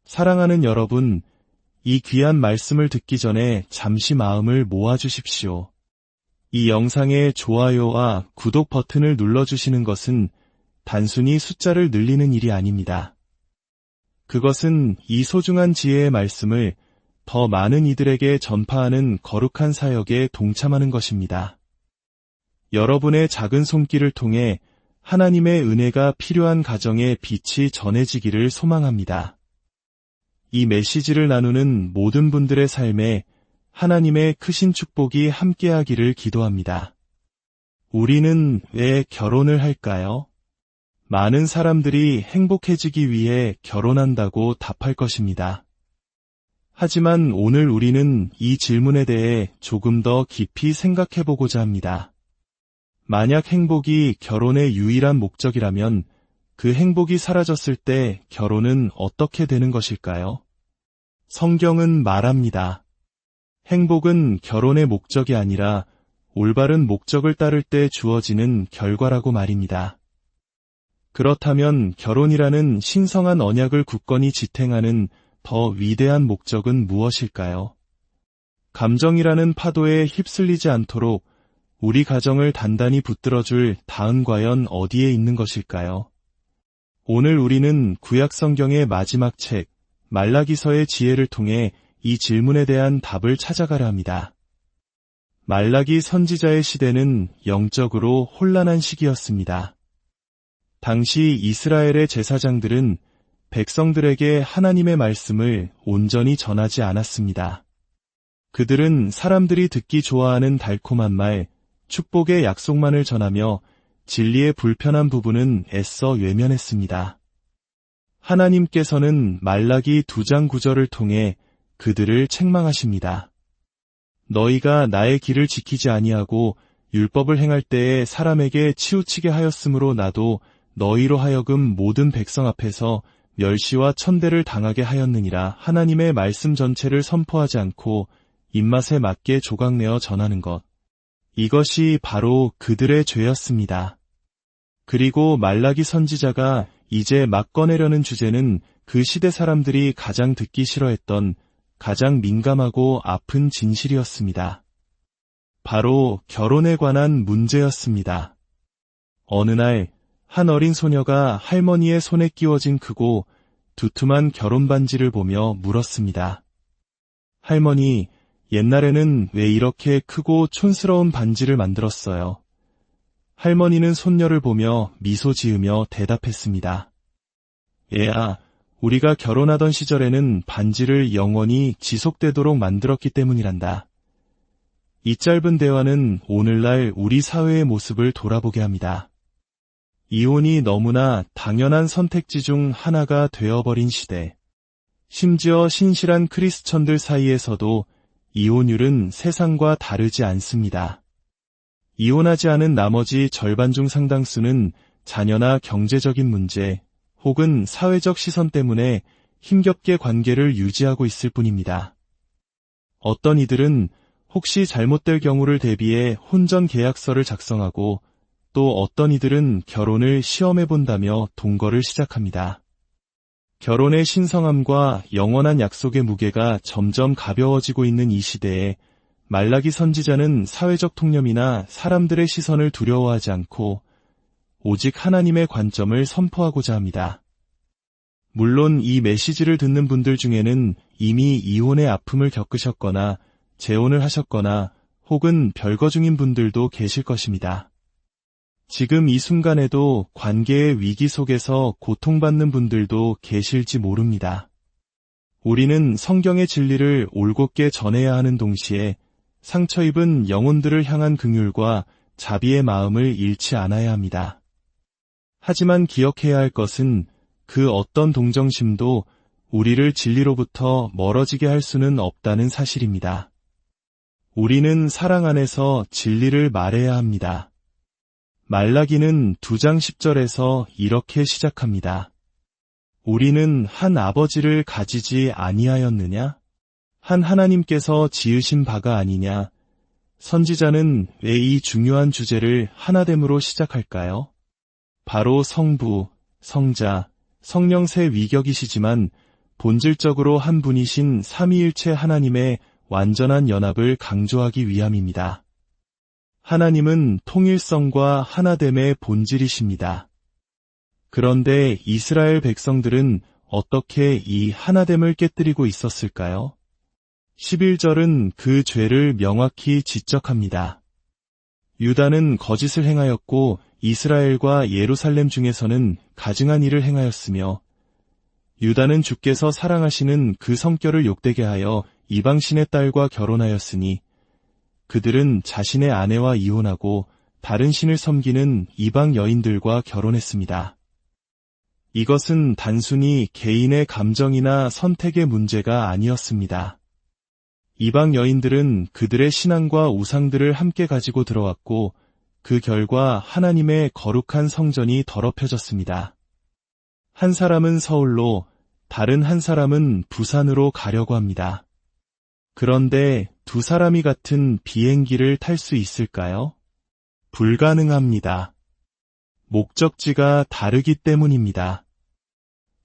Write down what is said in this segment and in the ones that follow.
사랑하는 여러분, 이 귀한 말씀을 듣기 전에 잠시 마음을 모아주십시오. 이 영상의 좋아요와 구독 버튼을 눌러주시는 것은 단순히 숫자를 늘리는 일이 아닙니다. 그것은 이 소중한 지혜의 말씀을 더 많은 이들에게 전파하는 거룩한 사역에 동참하는 것입니다. 여러분의 작은 손길을 통해 하나님의 은혜가 필요한 가정에 빛이 전해지기를 소망합니다. 이 메시지를 나누는 모든 분들의 삶에 하나님의 크신 축복이 함께하기를 기도합니다. 우리는 왜 결혼을 할까요? 많은 사람들이 행복해지기 위해 결혼한다고 답할 것입니다. 하지만 오늘 우리는 이 질문에 대해 조금 더 깊이 생각해보고자 합니다. 만약 행복이 결혼의 유일한 목적이라면 그 행복이 사라졌을 때 결혼은 어떻게 되는 것일까요? 성경은 말합니다. 행복은 결혼의 목적이 아니라 올바른 목적을 따를 때 주어지는 결과라고 말입니다. 그렇다면 결혼이라는 신성한 언약을 굳건히 지탱하는 더 위대한 목적은 무엇일까요? 감정이라는 파도에 휩쓸리지 않도록 우리 가정을 단단히 붙들어줄 닿은 과연 어디에 있는 것일까요? 오늘 우리는 구약 성경의 마지막 책 말라기서의 지혜를 통해 이 질문에 대한 답을 찾아가려 합니다. 말라기 선지자의 시대는 영적으로 혼란한 시기였습니다. 당시 이스라엘의 제사장들은 백성들에게 하나님의 말씀을 온전히 전하지 않았습니다. 그들은 사람들이 듣기 좋아하는 달콤한 말, 축복의 약속만을 전하며 진리의 불편한 부분은 애써 외면했습니다. 하나님께서는 말라기 2장 9절을 통해 그들을 책망하십니다. 너희가 나의 길을 지키지 아니하고 율법을 행할 때에 사람에게 치우치게 하였으므로 나도 너희로 하여금 모든 백성 앞에서 멸시와 천대를 당하게 하였느니라. 하나님의 말씀 전체를 선포하지 않고 입맛에 맞게 조각내어 전하는 것. 이것이 바로 그들의 죄였습니다. 그리고 말라기 선지자가 이제 막 꺼내려는 주제는 그 시대 사람들이 가장 듣기 싫어했던 가장 민감하고 아픈 진실이었습니다. 바로 결혼에 관한 문제였습니다. 어느 날 한 어린 소녀가 할머니의 손에 끼워진 크고 두툼한 결혼 반지를 보며 물었습니다. 할머니, 옛날에는 왜 이렇게 크고 촌스러운 반지를 만들었어요? 할머니는 손녀를 보며 미소 지으며 대답했습니다. 얘야, 우리가 결혼하던 시절에는 반지를 영원히 지속되도록 만들었기 때문이란다. 이 짧은 대화는 오늘날 우리 사회의 모습을 돌아보게 합니다. 이혼이 너무나 당연한 선택지 중 하나가 되어버린 시대. 심지어 신실한 크리스천들 사이에서도 이혼율은 세상과 다르지 않습니다. 이혼하지 않은 나머지 절반 중 상당수는 자녀나 경제적인 문제 혹은 사회적 시선 때문에 힘겹게 관계를 유지하고 있을 뿐입니다. 어떤 이들은 혹시 잘못될 경우를 대비해 혼전 계약서를 작성하고 또 어떤 이들은 결혼을 시험해본다며 동거를 시작합니다. 결혼의 신성함과 영원한 약속의 무게가 점점 가벼워지고 있는 이 시대에 말라기 선지자는 사회적 통념이나 사람들의 시선을 두려워하지 않고 오직 하나님의 관점을 선포하고자 합니다. 물론 이 메시지를 듣는 분들 중에는 이미 이혼의 아픔을 겪으셨거나 재혼을 하셨거나 혹은 별거 중인 분들도 계실 것입니다. 지금 이 순간에도 관계의 위기 속에서 고통받는 분들도 계실지 모릅니다. 우리는 성경의 진리를 올곧게 전해야 하는 동시에 상처 입은 영혼들을 향한 긍휼과 자비의 마음을 잃지 않아야 합니다. 하지만 기억해야 할 것은 그 어떤 동정심도 우리를 진리로부터 멀어지게 할 수는 없다는 사실입니다. 우리는 사랑 안에서 진리를 말해야 합니다. 말라기는 2장 10절에서 이렇게 시작합니다. 우리는 한 아버지를 가지지 아니하였느냐? 한 하나님께서 지으신 바가 아니냐? 선지자는 왜 이 중요한 주제를 하나됨으로 시작할까요? 바로 성부, 성자, 성령 세 위격이시지만 본질적으로 한 분이신 삼위일체 하나님의 완전한 연합을 강조하기 위함입니다. 하나님은 통일성과 하나됨의 본질이십니다. 그런데 이스라엘 백성들은 어떻게 이 하나됨을 깨뜨리고 있었을까요? 11절은 그 죄를 명확히 지적합니다. 유다는 거짓을 행하였고 이스라엘과 예루살렘 중에서는 가증한 일을 행하였으며 유다는 주께서 사랑하시는 그 성결을 욕되게 하여 이방신의 딸과 결혼하였으니 그들은 자신의 아내와 이혼하고 다른 신을 섬기는 이방 여인들과 결혼했습니다. 이것은 단순히 개인의 감정이나 선택의 문제가 아니었습니다. 이방 여인들은 그들의 신앙과 우상들을 함께 가지고 들어왔고 그 결과 하나님의 거룩한 성전이 더럽혀졌습니다. 한 사람은 서울로 다른 한 사람은 부산으로 가려고 합니다. 그런데 두 사람이 같은 비행기를 탈 수 있을까요? 불가능합니다. 목적지가 다르기 때문입니다.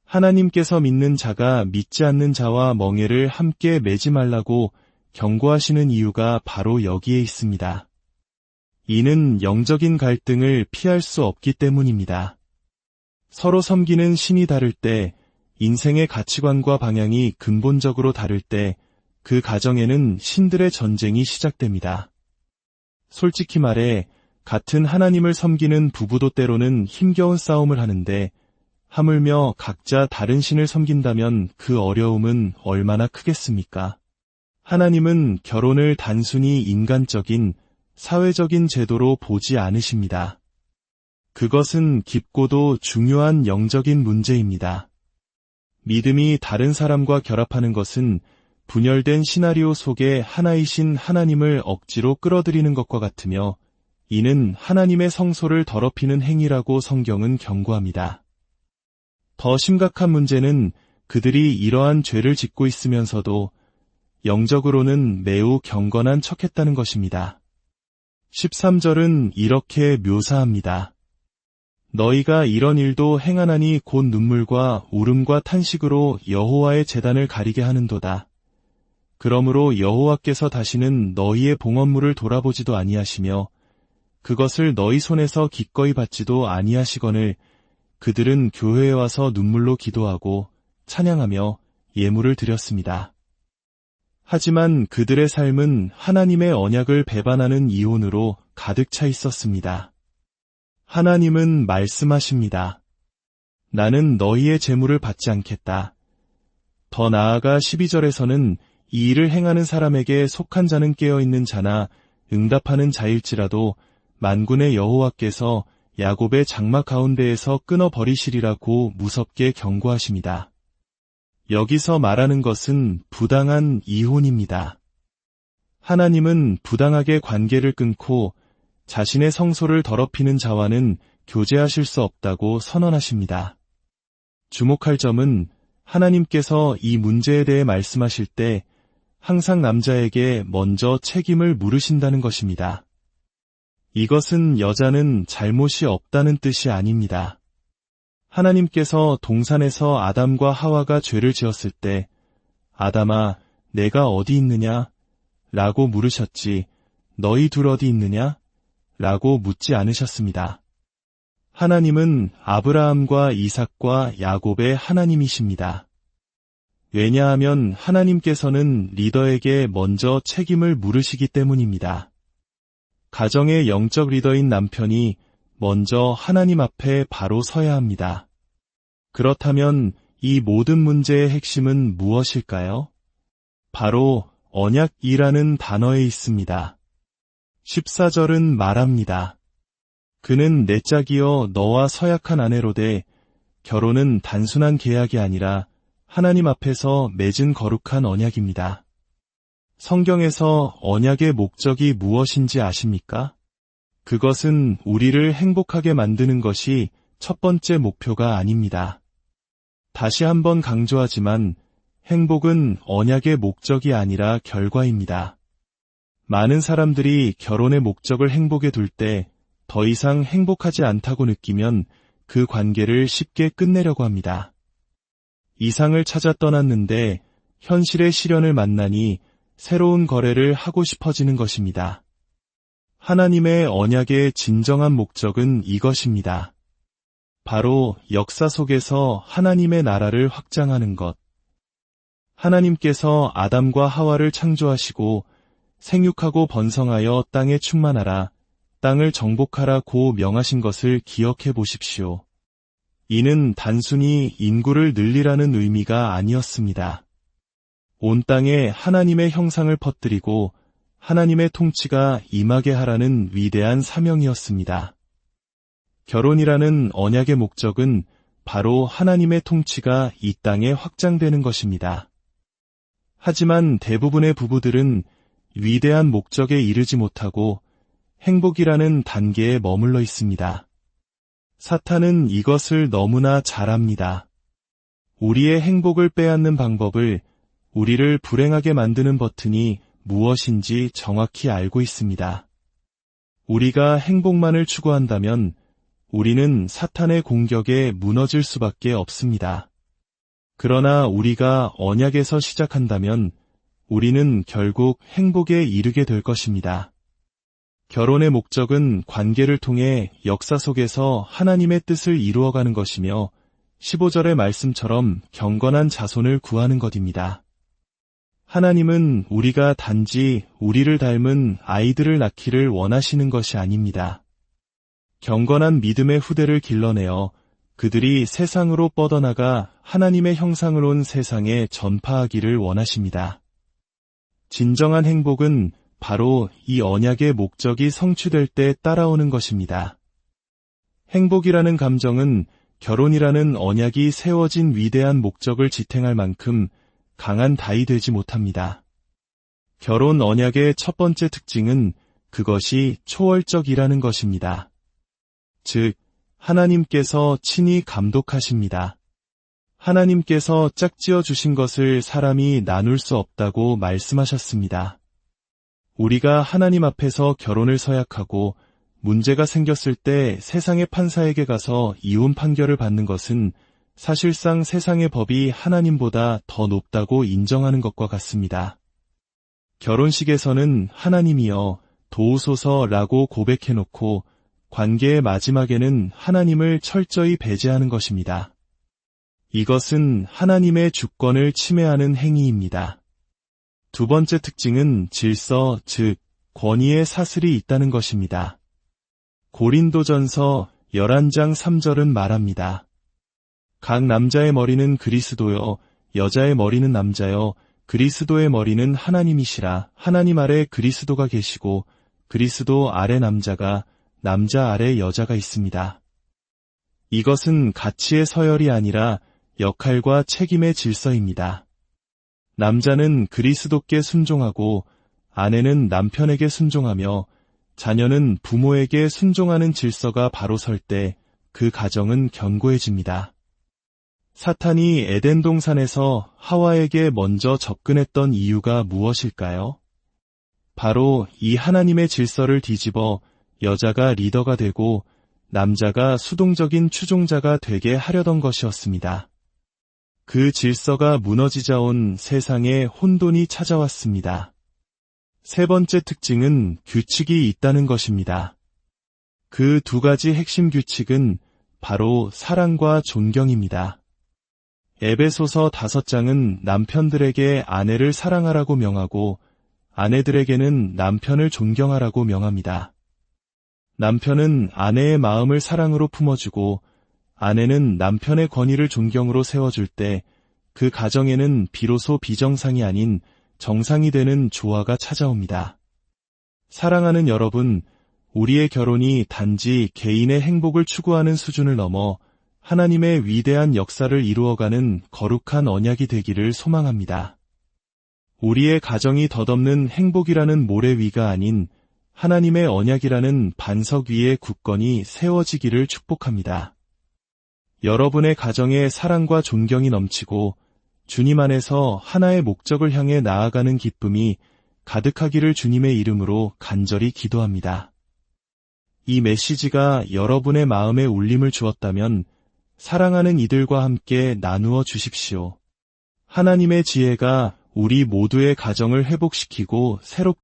하나님께서 믿는 자가 믿지 않는 자와 멍에를 함께 매지 말라고 경고하시는 이유가 바로 여기에 있습니다. 이는 영적인 갈등을 피할 수 없기 때문입니다. 서로 섬기는 신이 다를 때, 인생의 가치관과 방향이 근본적으로 다를 때, 그 가정에는 신들의 전쟁이 시작됩니다. 솔직히 말해, 같은 하나님을 섬기는 부부도 때로는 힘겨운 싸움을 하는데, 하물며 각자 다른 신을 섬긴다면 그 어려움은 얼마나 크겠습니까? 하나님은 결혼을 단순히 인간적인, 사회적인 제도로 보지 않으십니다. 그것은 깊고도 중요한 영적인 문제입니다. 믿음이 다른 사람과 결합하는 것은 분열된 시나리오 속에 하나이신 하나님을 억지로 끌어들이는 것과 같으며 이는 하나님의 성소를 더럽히는 행위라고 성경은 경고합니다. 더 심각한 문제는 그들이 이러한 죄를 짓고 있으면서도 영적으로는 매우 경건한 척했다는 것입니다. 13절은 이렇게 묘사합니다. 너희가 이런 일도 행하나니 곧 눈물과 울음과 탄식으로 여호와의 제단을 가리게 하는도다. 그러므로 여호와께서 다시는 너희의 봉헌물을 돌아보지도 아니하시며 그것을 너희 손에서 기꺼이 받지도 아니하시거늘 그들은 교회에 와서 눈물로 기도하고 찬양하며 예물을 드렸습니다. 하지만 그들의 삶은 하나님의 언약을 배반하는 이혼으로 가득 차 있었습니다. 하나님은 말씀하십니다. 나는 너희의 재물을 받지 않겠다. 더 나아가 12절에서는 이 일을 행하는 사람에게 속한 자는 깨어있는 자나 응답하는 자일지라도 만군의 여호와께서 야곱의 장막 가운데에서 끊어버리시리라고 무섭게 경고하십니다. 여기서 말하는 것은 부당한 이혼입니다. 하나님은 부당하게 관계를 끊고 자신의 성소를 더럽히는 자와는 교제하실 수 없다고 선언하십니다. 주목할 점은 하나님께서 이 문제에 대해 말씀하실 때 항상 남자에게 먼저 책임을 물으신다는 것입니다. 이것은 여자는 잘못이 없다는 뜻이 아닙니다. 하나님께서 동산에서 아담과 하와가 죄를 지었을 때 아담아 내가 어디 있느냐? 라고 물으셨지 너희 둘 어디 있느냐? 라고 묻지 않으셨습니다. 하나님은 아브라함과 이삭과 야곱의 하나님이십니다. 왜냐하면 하나님께서는 리더에게 먼저 책임을 물으시기 때문입니다. 가정의 영적 리더인 남편이 먼저 하나님 앞에 바로 서야 합니다. 그렇다면 이 모든 문제의 핵심은 무엇일까요? 바로 언약이라는 단어에 있습니다. 14절은 말합니다. 그는 내 짝이여 너와 서약한 아내로 돼 결혼은 단순한 계약이 아니라 하나님 앞에서 맺은 거룩한 언약입니다. 성경에서 언약의 목적이 무엇인지 아십니까? 그것은 우리를 행복하게 만드는 것이 첫 번째 목표가 아닙니다. 다시 한번 강조하지만 행복은 언약의 목적이 아니라 결과입니다. 많은 사람들이 결혼의 목적을 행복에 둘 때 더 이상 행복하지 않다고 느끼면 그 관계를 쉽게 끝내려고 합니다. 이상을 찾아 떠났는데 현실의 시련을 만나니 새로운 거래를 하고 싶어지는 것입니다. 하나님의 언약의 진정한 목적은 이것입니다. 바로 역사 속에서 하나님의 나라를 확장하는 것. 하나님께서 아담과 하와를 창조하시고 생육하고 번성하여 땅에 충만하라, 땅을 정복하라고 명하신 것을 기억해 보십시오. 이는 단순히 인구를 늘리라는 의미가 아니었습니다. 온 땅에 하나님의 형상을 퍼뜨리고 하나님의 통치가 임하게 하라는 위대한 사명이었습니다. 결혼이라는 언약의 목적은 바로 하나님의 통치가 이 땅에 확장되는 것입니다. 하지만 대부분의 부부들은 위대한 목적에 이르지 못하고 행복이라는 단계에 머물러 있습니다. 사탄은 이것을 너무나 잘 압니다. 우리의 행복을 빼앗는 방법을, 우리를 불행하게 만드는 버튼이 무엇인지 정확히 알고 있습니다. 우리가 행복만을 추구한다면 우리는 사탄의 공격에 무너질 수밖에 없습니다. 그러나 우리가 언약에서 시작한다면 우리는 결국 행복에 이르게 될 것입니다. 결혼의 목적은 관계를 통해 역사 속에서 하나님의 뜻을 이루어가는 것이며 15절의 말씀처럼 경건한 자손을 구하는 것입니다. 하나님은 우리가 단지 우리를 닮은 아이들을 낳기를 원하시는 것이 아닙니다. 경건한 믿음의 후대를 길러내어 그들이 세상으로 뻗어나가 하나님의 형상을 온 세상에 전파하기를 원하십니다. 진정한 행복은 바로 이 언약의 목적이 성취될 때 따라오는 것입니다. 행복이라는 감정은 결혼이라는 언약이 세워진 위대한 목적을 지탱할 만큼 강한 다이 되지 못합니다. 결혼 언약의 첫 번째 특징은 그것이 초월적이라는 것입니다. 즉, 하나님께서 친히 감독하십니다. 하나님께서 짝지어 주신 것을 사람이 나눌 수 없다고 말씀하셨습니다. 우리가 하나님 앞에서 결혼을 서약하고 문제가 생겼을 때 세상의 판사에게 가서 이혼 판결을 받는 것은 사실상 세상의 법이 하나님보다 더 높다고 인정하는 것과 같습니다. 결혼식에서는 하나님이여 도우소서라고 고백해놓고 관계의 마지막에는 하나님을 철저히 배제하는 것입니다. 이것은 하나님의 주권을 침해하는 행위입니다. 두 번째 특징은 질서, 즉 권위의 사슬이 있다는 것입니다. 고린도전서 11장 3절은 말합니다. 각 남자의 머리는 그리스도요, 여자의 머리는 남자요, 그리스도의 머리는 하나님이시라. 하나님 아래 그리스도가 계시고 그리스도 아래 남자가, 남자 아래 여자가 있습니다. 이것은 가치의 서열이 아니라 역할과 책임의 질서입니다. 남자는 그리스도께 순종하고 아내는 남편에게 순종하며 자녀는 부모에게 순종하는 질서가 바로 설 때 그 가정은 견고해집니다. 사탄이 에덴 동산에서 하와에게 먼저 접근했던 이유가 무엇일까요? 바로 이 하나님의 질서를 뒤집어 여자가 리더가 되고 남자가 수동적인 추종자가 되게 하려던 것이었습니다. 그 질서가 무너지자 온 세상에 혼돈이 찾아왔습니다. 세 번째 특징은 규칙이 있다는 것입니다. 그 두 가지 핵심 규칙은 바로 사랑과 존경입니다. 에베소서 5장은 남편들에게 아내를 사랑하라고 명하고 아내들에게는 남편을 존경하라고 명합니다. 남편은 아내의 마음을 사랑으로 품어주고 아내는 남편의 권위를 존경으로 세워줄 때 그 가정에는 비로소 비정상이 아닌 정상이 되는 조화가 찾아옵니다. 사랑하는 여러분, 우리의 결혼이 단지 개인의 행복을 추구하는 수준을 넘어 하나님의 위대한 역사를 이루어가는 거룩한 언약이 되기를 소망합니다. 우리의 가정이 덧없는 행복이라는 모래 위가 아닌 하나님의 언약이라는 반석 위에 굳건히 세워지기를 축복합니다. 여러분의 가정에 사랑과 존경이 넘치고 주님 안에서 하나의 목적을 향해 나아가는 기쁨이 가득하기를 주님의 이름으로 간절히 기도합니다. 이 메시지가 여러분의 마음에 울림을 주었다면 사랑하는 이들과 함께 나누어 주십시오. 하나님의 지혜가 우리 모두의 가정을 회복시키고 새롭게